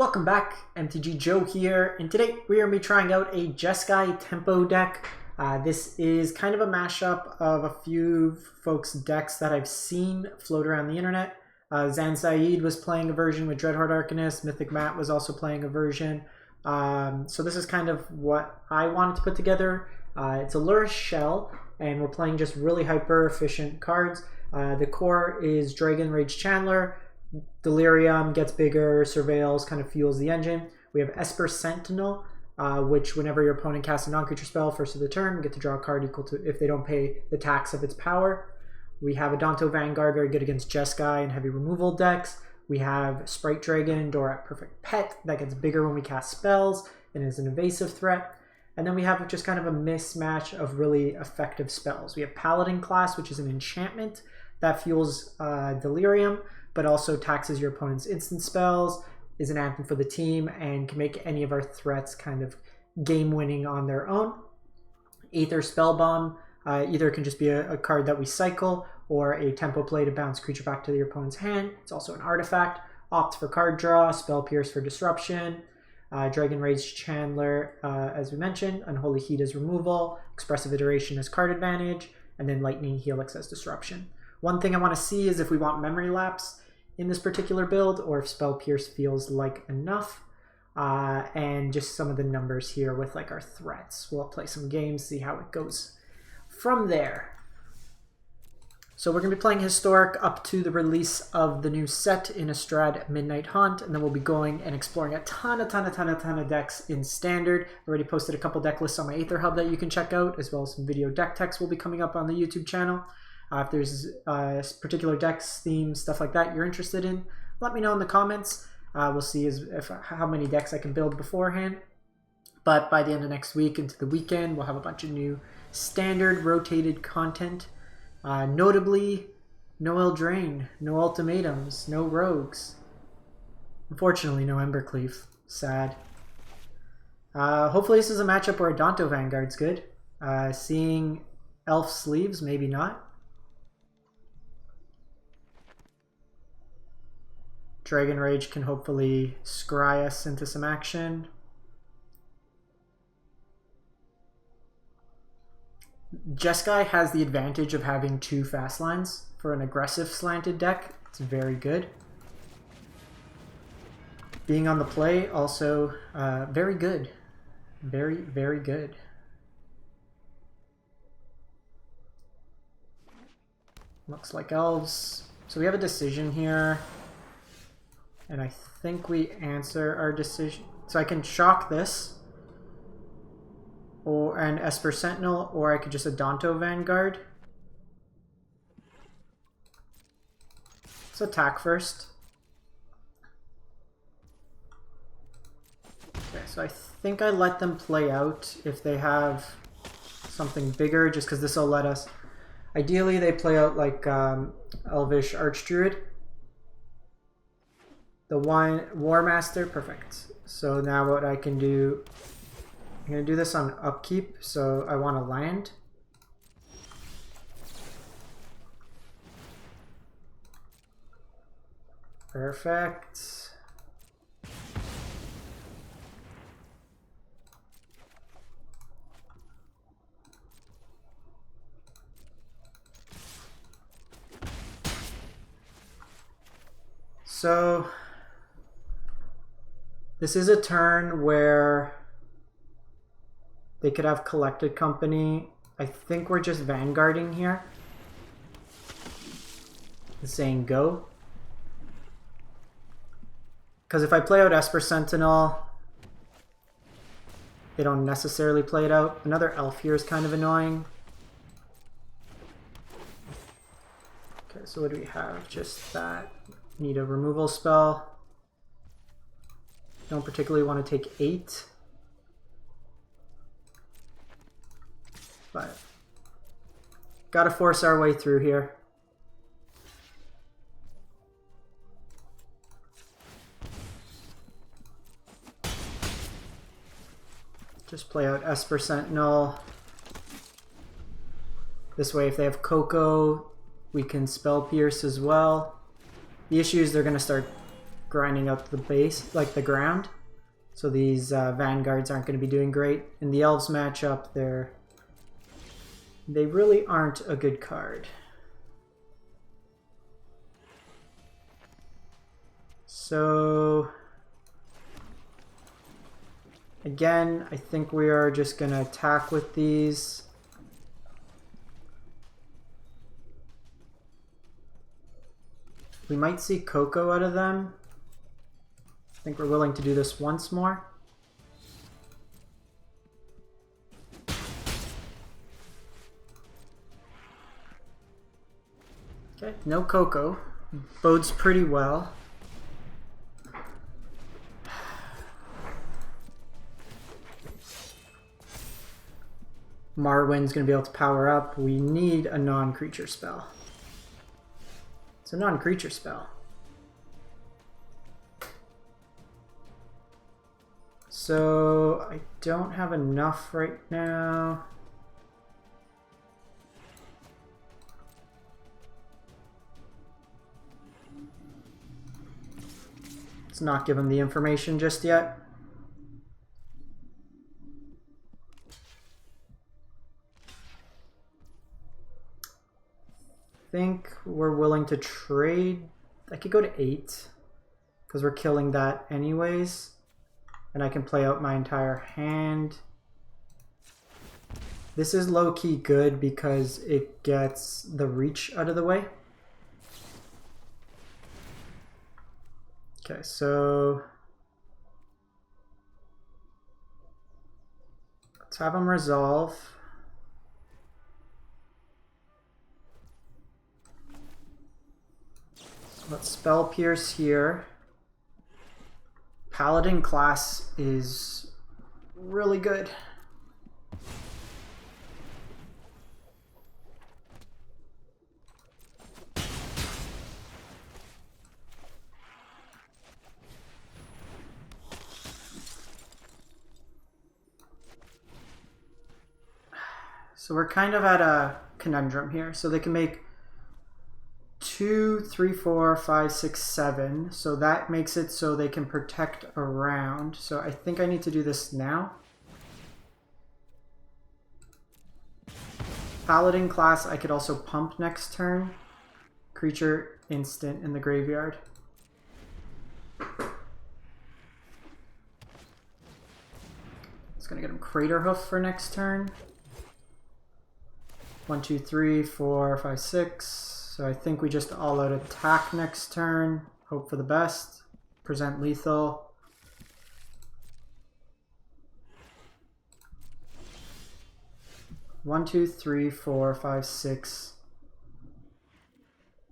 Welcome back, MTG Joe here, and today we are going to be trying out a Jeskai Tempo deck. This is kind of a mashup of a few folks' decks that I've seen float around the internet. Zan Saeed was playing a version with Dreadhorde Arcanist, Mythic Matt was also playing a version. So this is kind of what I wanted to put together. It's a Lurish Shell, and we're playing just really hyper efficient cards. The core is Dragon Rage Chandler. Delirium gets bigger, Surveils kind of fuels the engine. We have Esper Sentinel, which whenever your opponent casts a non-creature spell first of the turn, you get to draw a card equal to if they don't pay the tax of its power. We have Adanto Vanguard, very good against Jeskai and heavy removal decks. We have Sprite Dragon, Dorat Perfect Pet, that gets bigger when we cast spells and is an evasive threat. And then we have just kind of a mismatch of really effective spells. We have Paladin class, which is an enchantment that fuels Delirium, but also taxes your opponent's instant spells, is an anthem for the team, and can make any of our threats kind of game-winning on their own. Aether Spellbomb, either can just be a card that we cycle, or a tempo play to bounce creature back to your opponent's hand. It's also an artifact. Opt for card draw, Spell Pierce for disruption, Dragon Rage Chandler, as we mentioned, Unholy Heat as removal, Expressive Iteration as card advantage, and then Lightning Helix as disruption. One thing I want to see is if we want Memory Lapse in this particular build, or if Spell Pierce feels like enough, and just some of the numbers here with like our threats. We'll play some games, see how it goes from there. So we're going to be playing Historic up to the release of the new set in Innistrad Midnight Hunt, and then we'll be going and exploring a ton of decks in Standard. I've already posted a couple deck lists on my Aether Hub that you can check out, as well as some video deck techs will be coming up on the YouTube channel. If there's particular decks, themes, stuff like that you're interested in, let me know in the comments. We'll see how many decks I can build beforehand. But by the end of next week into the weekend, we'll have a bunch of new Standard rotated content. Notably, no Eldraine, no Ultimatums, no Rogues. Unfortunately, no Embercleave. Sad. Hopefully this is a matchup where Adanto Vanguard's good. Seeing Elf Sleeves, maybe not. Dragon Rage can hopefully scry us into some action. Jeskai has the advantage of having two fast lines for an aggressive slanted deck. It's very good. Being on the play, also very good. Very, very good. Looks like Elves. So we have a decision here. And I think we answer our decision. So I can shock this, or an Esper Sentinel, or I could just Adanto Vanguard. Let's attack first. Okay, so I think I let them play out if they have something bigger, just because this will let us. Ideally, they play out like Elvish Archdruid. The War Master, perfect. So now what I can do, I'm going to do this on upkeep, so I want to land. Perfect. So this is a turn where they could have Collected Company. I think we're just vanguarding here. Saying go. Because if I play out Esper Sentinel, they don't necessarily play it out. Another elf here is kind of annoying. Okay, so what do we have? Just that. Need a removal spell. Don't particularly want to take 8. But gotta force our way through here. Just play out Esper Sentinel. This way if they have Coco, we can Spell Pierce as well. The issue is they're going to start grinding out the base, like the ground. So these vanguards aren't going to be doing great. In the Elves matchup, they really aren't a good card. So again, I think we are just going to attack with these. We might see Coco out of them. I think we're willing to do this once more. Okay, no Coco. Bodes pretty well. Marwyn's going to be able to power up. We need a non-creature spell. It's a non-creature spell. So I don't have enough right now. Let's not give him the information just yet. I think we're willing to trade. I could go to 8 because we're killing that anyways. And I can play out my entire hand. This is low-key good because it gets the reach out of the way. Okay, so let's have him resolve. Let's spell pierce here. Paladin class is really good. So we're kind of at a conundrum here. So they can make 2, 3, 4, 5, 6, 7. So that makes it so they can protect around. So I think I need to do this now. Paladin class, I could also pump next turn. Creature instant in the graveyard. It's gonna get him Crater Hoof for next turn. 1, 2, 3, 4, 5, 6. So I think we just all out attack next turn. Hope for the best. Present lethal. One, two, three, 4, 5, 6.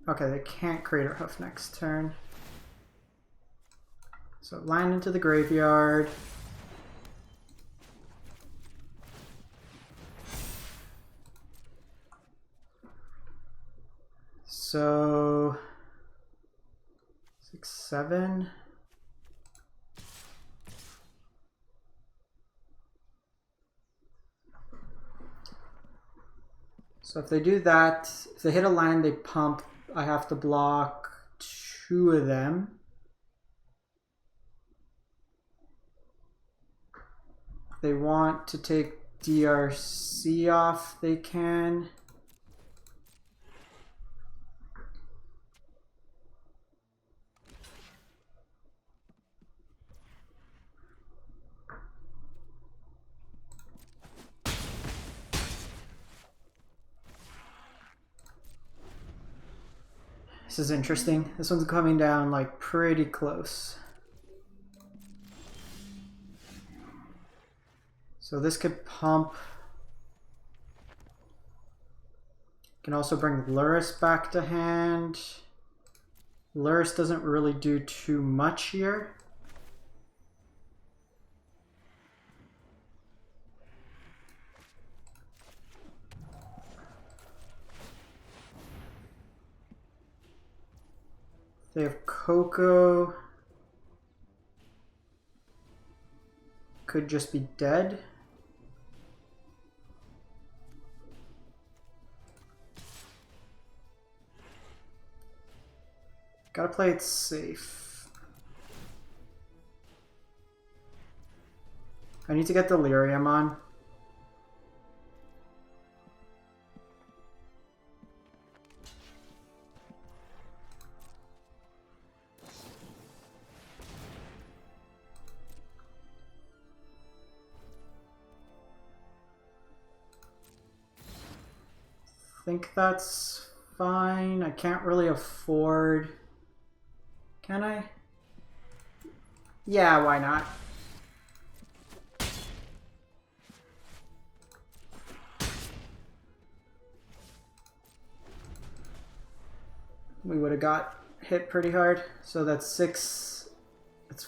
Okay, they can't Crater Hoof next turn. So land into the graveyard. So 6, 7. So if they do that, if they hit a land, they pump. I have to block 2 of them. If they want to take DRC off, they can. This is interesting. This one's coming down like pretty close. So this could pump. Can also bring Luris back to hand. Luris doesn't really do too much here. They have Coco. Could just be dead. Gotta play it safe. I need to get Delirium on. I think that's fine. I can't really afford... Can I? Yeah, why not? We would have got hit pretty hard. So that's 6, it's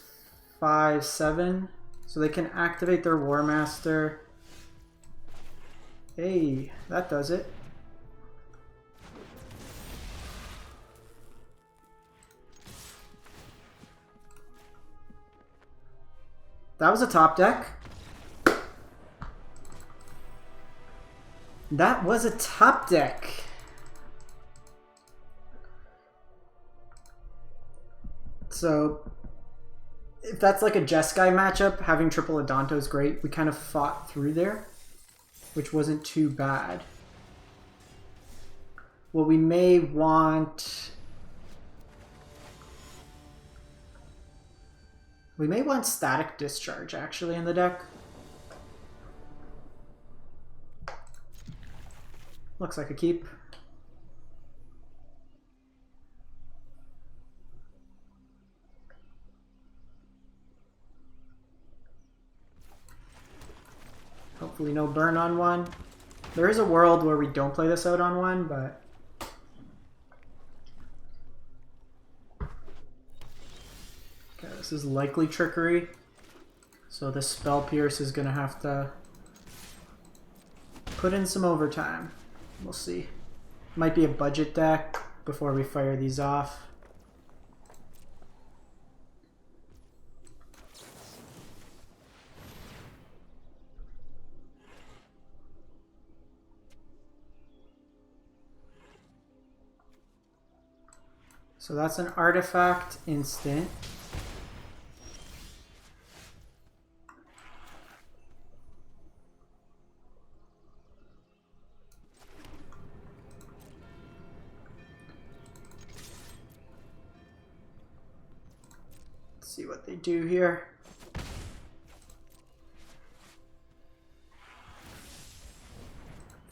5, 7. So they can activate their War Master. Hey, that does it. That was a top deck. That was a top deck. So, if that's like a Jeskai matchup, having triple Adanto is great. We kind of fought through there, which wasn't too bad. What we may want... We may want Static Discharge, actually, in the deck. Looks like a keep. Hopefully no burn on one. There is a world where we don't play this out on one, but... Okay, this is likely Trickery. So the Spell Pierce is going to have to put in some overtime. We'll see. Might be a budget deck before we fire these off. So that's an artifact instant. Let's see what they do here.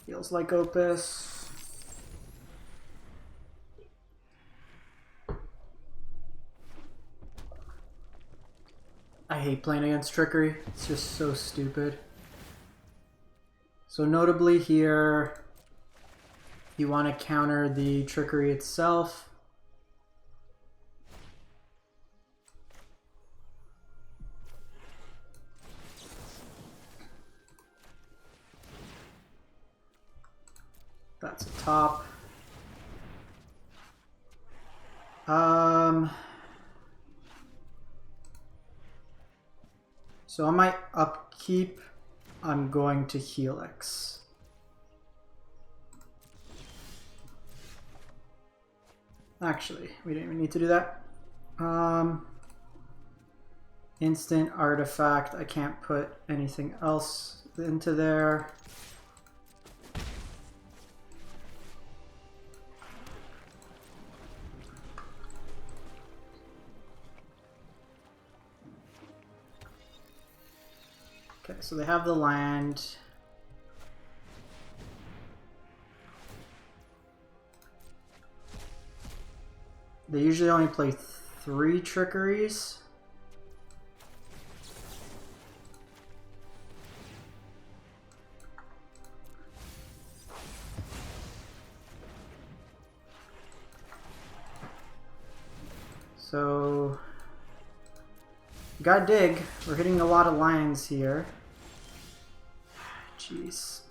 Feels like Opus. I hate playing against Trickery. It's just so stupid. So notably here, you want to counter the Trickery itself. That's a top. So on my upkeep, I'm going to Helix. Actually, we didn't even need to do that. Instant artifact. I can't put anything else into there. Okay, so they have the land. They usually only play 3 Trickeries. So, gotta dig. We're hitting a lot of lines here. Jeez.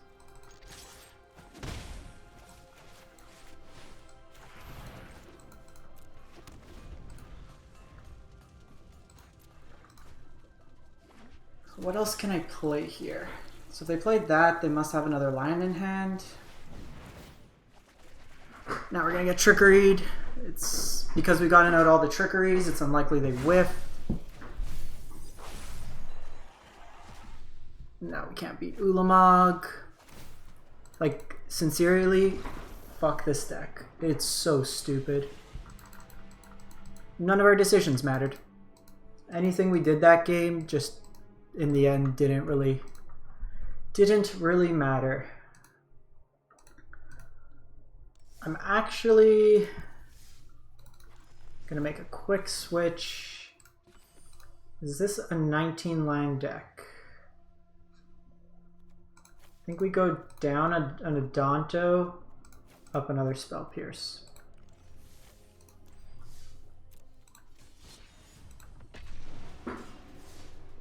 What else can I play here? So if they played that, they must have another land in hand. Now we're gonna get Trickeried. It's because we've gotten out all the Trickeries, it's unlikely they whiff. No, we can't beat Ulamog. Like, sincerely, fuck this deck. It's so stupid. None of our decisions mattered. Anything we did that game just in the end didn't really matter. I'm actually gonna make a quick switch. Is this a 19 land deck? I think we go down an Adonto, up another Spell Pierce.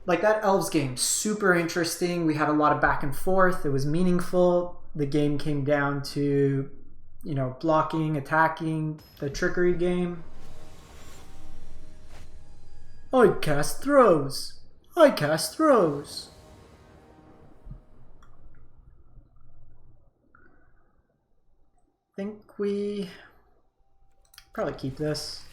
Like, that Elves game, super interesting. We had a lot of back and forth. It was meaningful. The game came down to, you know, blocking, attacking, the trickery game. I cast throws. I cast throws. Think we probably keep this.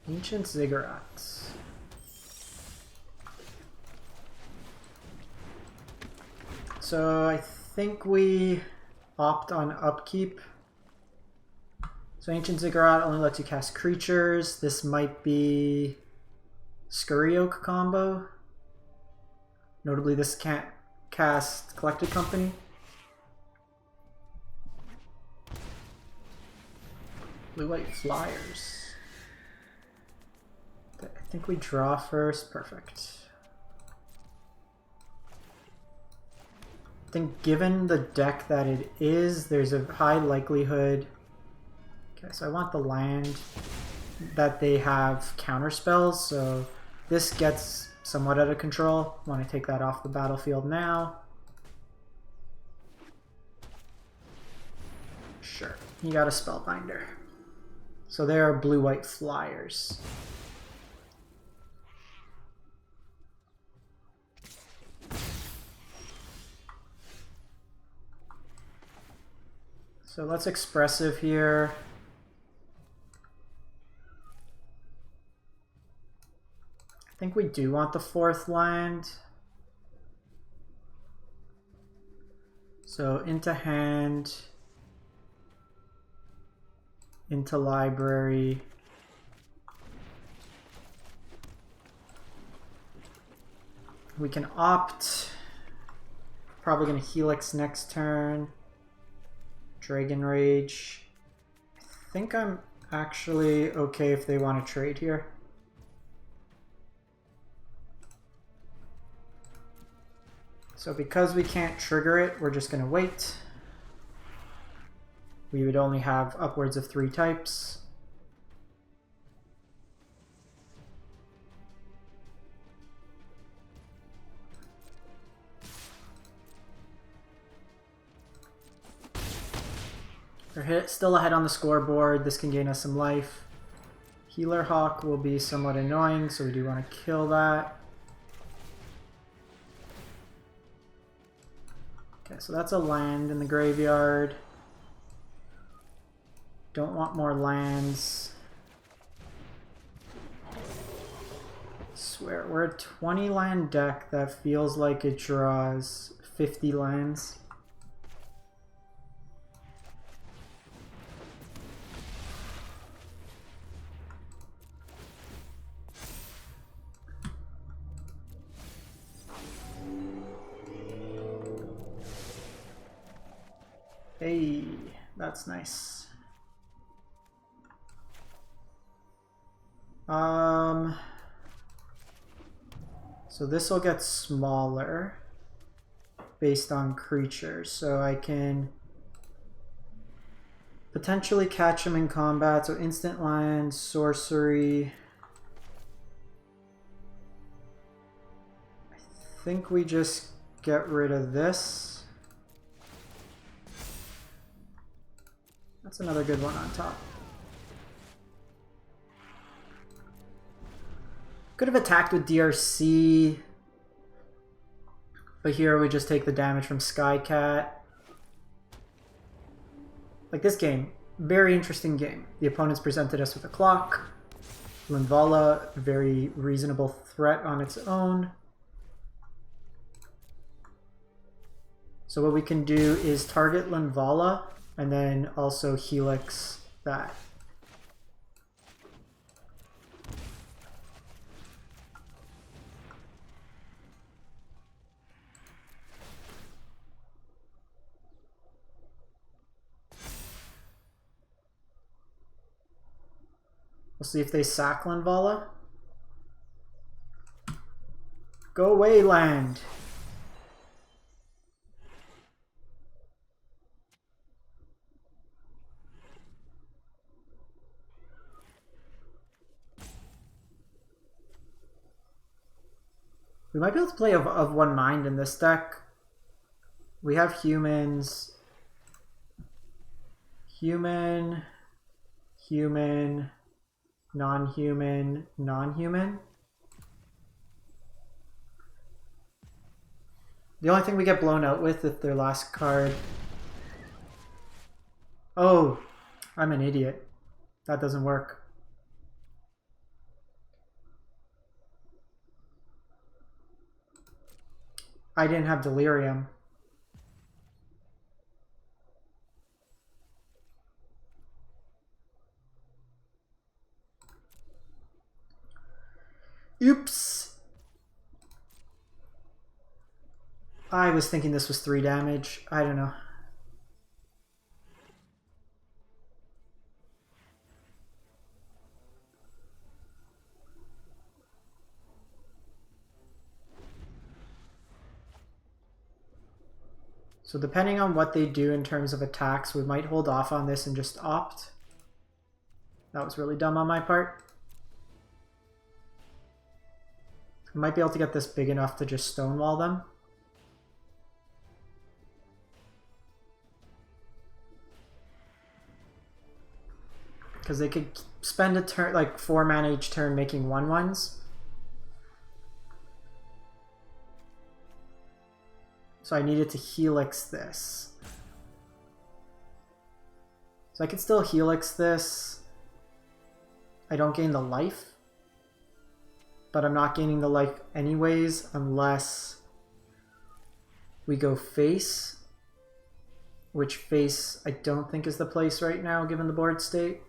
Ancient Ziggurats. So I think we opt on upkeep. So Ancient Ziggurat only lets you cast creatures. This might be Scurry Oak combo. Notably, this can't cast Collected Company. Blue-white Flyers. I think we draw first. Perfect. I think given the deck that it is, there's a high likelihood... Okay, so I want the land that they have counter spells, so this gets somewhat out of control. Want to take that off the battlefield now. Sure, you got a Spellbinder. So there are blue-white Flyers. So let's Expressive here. I think we do want the 4th land. So into hand, into library. We can opt. Probably going to Helix next turn. Dragon Rage. I think I'm actually okay if they want to trade here. So because we can't trigger it, we're just going to wait. We would only have upwards of 3 types. We're still ahead on the scoreboard. This can gain us some life. Healer Hawk will be somewhat annoying, so we do want to kill that. Okay, so that's a land in the graveyard. Don't want more lands. Swear, we're a 20 land deck that feels like it draws 50 lands. Hey, that's nice. So this will get smaller based on creatures, so I can potentially catch them in combat. So instant land, sorcery. I think we just get rid of this. That's another good one on top. Could have attacked with DRC, but here we just take the damage from Skycat. Like, this game, very interesting game. The opponents presented us with a clock. Linvala, very reasonable threat on its own. So what we can do is target Linvala and then also Helix that. We'll see if they sack Linvala. Go away, land. We might be able to play of one mind in this deck. We have humans. Human. Human. Non-human. Non-human. The only thing we get blown out with if their last card... Oh, I'm an idiot. That doesn't work. I didn't have Delirium. Oops. I was thinking this was 3 damage. I don't know. So depending on what they do in terms of attacks, we might hold off on this and just opt. That was really dumb on my part. I might be able to get this big enough to just stonewall them. Because they could spend a turn, like 4 mana each turn making 1/1s. So I needed to Helix this. So I could still Helix this. I don't gain the life. But I'm not gaining the life anyways unless we go face. Which face I don't think is the place right now given the board state.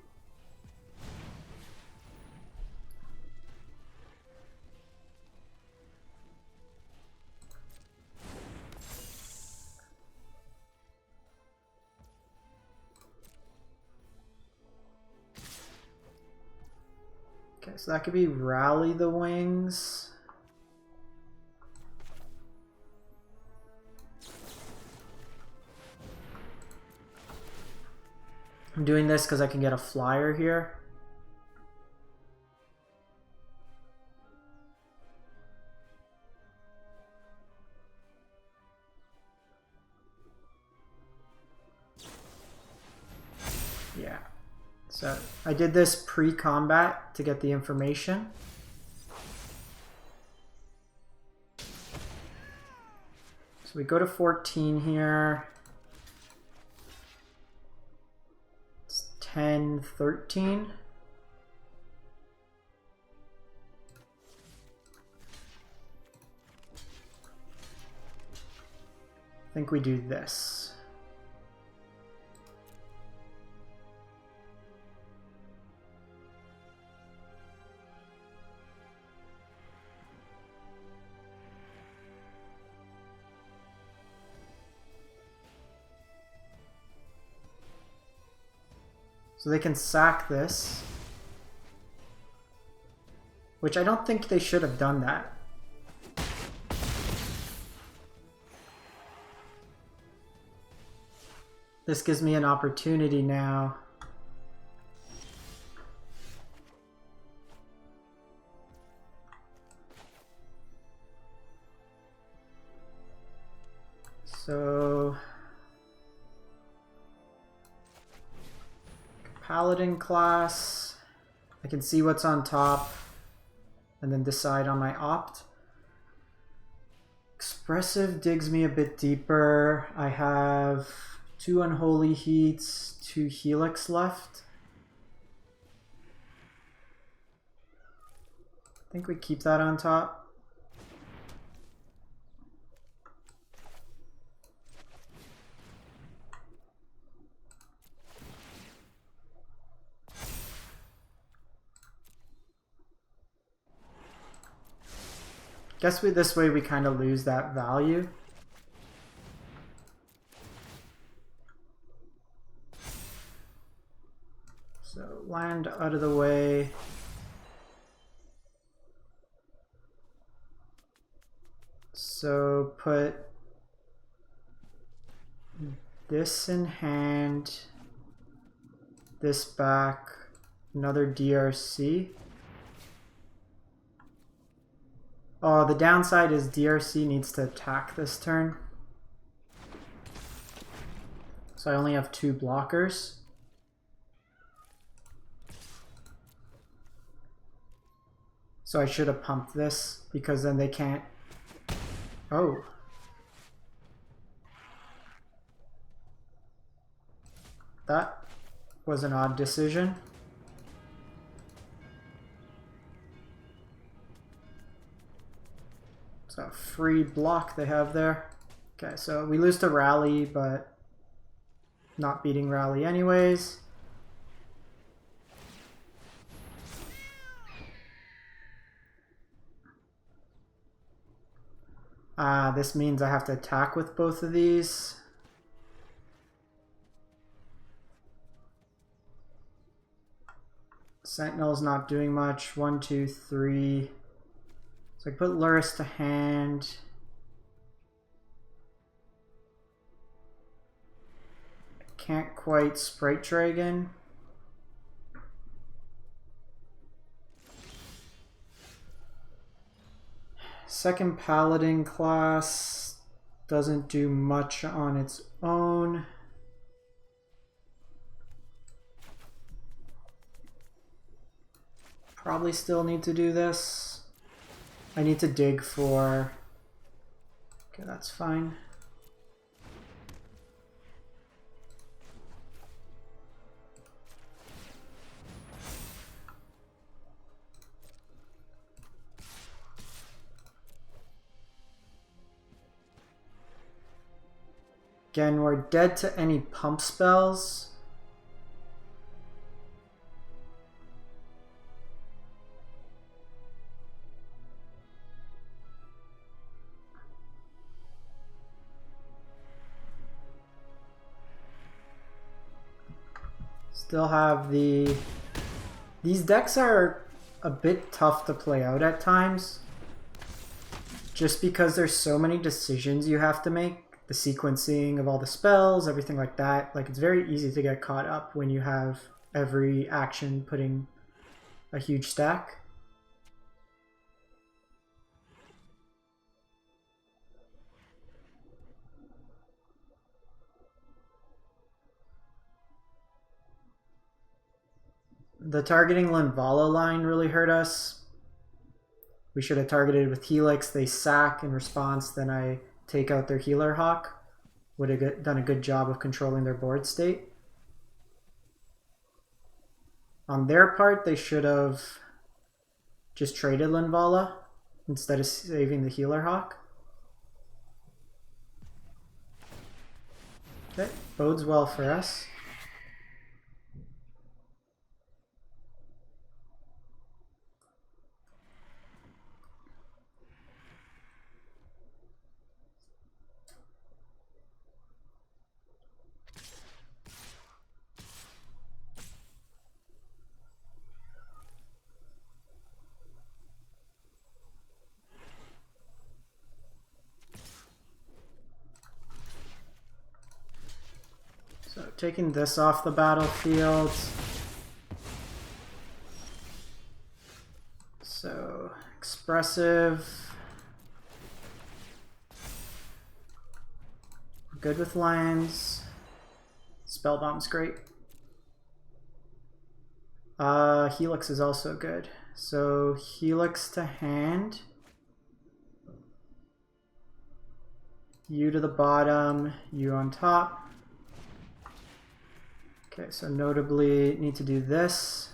Okay, so that could be Rally the Wings. I'm doing this because I can get a flyer here. Yeah. So I did this pre-combat to get the information. So we go to 14 here. It's 10, 13. I think we do this. So they can sack this, which I don't think they should have done that. This gives me an opportunity now. So Paladin class, I can see what's on top and then decide on my opt. Expressive digs me a bit deeper. I have 2 Unholy Heats, 2 Helix left. I think we keep that on top. Guess this way we kind of lose that value. So land out of the way. So put this in hand, this back, another DRC. Oh, the downside is DRC needs to attack this turn. So I only have 2 blockers. So I should have pumped this because then they can't. Oh. That was an odd decision. So free block they have there. Okay, so we lose to rally, but not beating rally anyways. This means I have to attack with both of these. Sentinel's not doing much. 1, 2, 3. So I put Luris to hand. Can't quite Sprite Dragon. Second Paladin class doesn't do much on its own. Probably still need to do this. I need to dig for... Okay, that's fine. Again, we're dead to any pump spells. Still have the... These decks are a bit tough to play out at times. Just because there's so many decisions you have to make. The sequencing of all the spells, everything like that. Like, it's very easy to get caught up when you have every action putting a huge stack. The targeting Linvala line really hurt us. We should have targeted with Helix. They sack in response, then I take out their Healer Hawk. Would have done a good job of controlling their board state. On their part, they should have just traded Linvala instead of saving the Healer Hawk. Okay, bodes well for us. So taking this off the battlefield. So expressive. Good with lands. Spellbomb's great. Helix is also good. So Helix to hand. You to the bottom, you on top. Okay, so notably need to do this.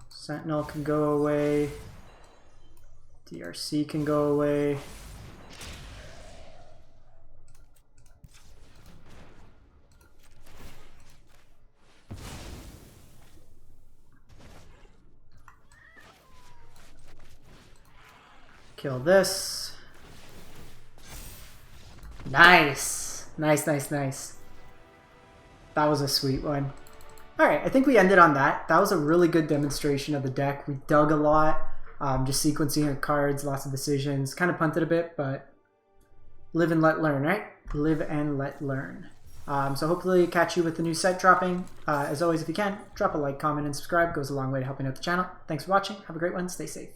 Sentinel can go away. DRC can go away. Kill this. Nice. Nice, nice, nice. That was a sweet one. Alright, I think we ended on that. That was a really good demonstration of the deck. We dug a lot, just sequencing our cards, lots of decisions. Kind of punted a bit, but live and let learn, right? Live and let learn. So hopefully catch you with the new set dropping. As always, if you can, drop a like, comment, and subscribe. Goes a long way to helping out the channel. Thanks for watching. Have a great one. Stay safe.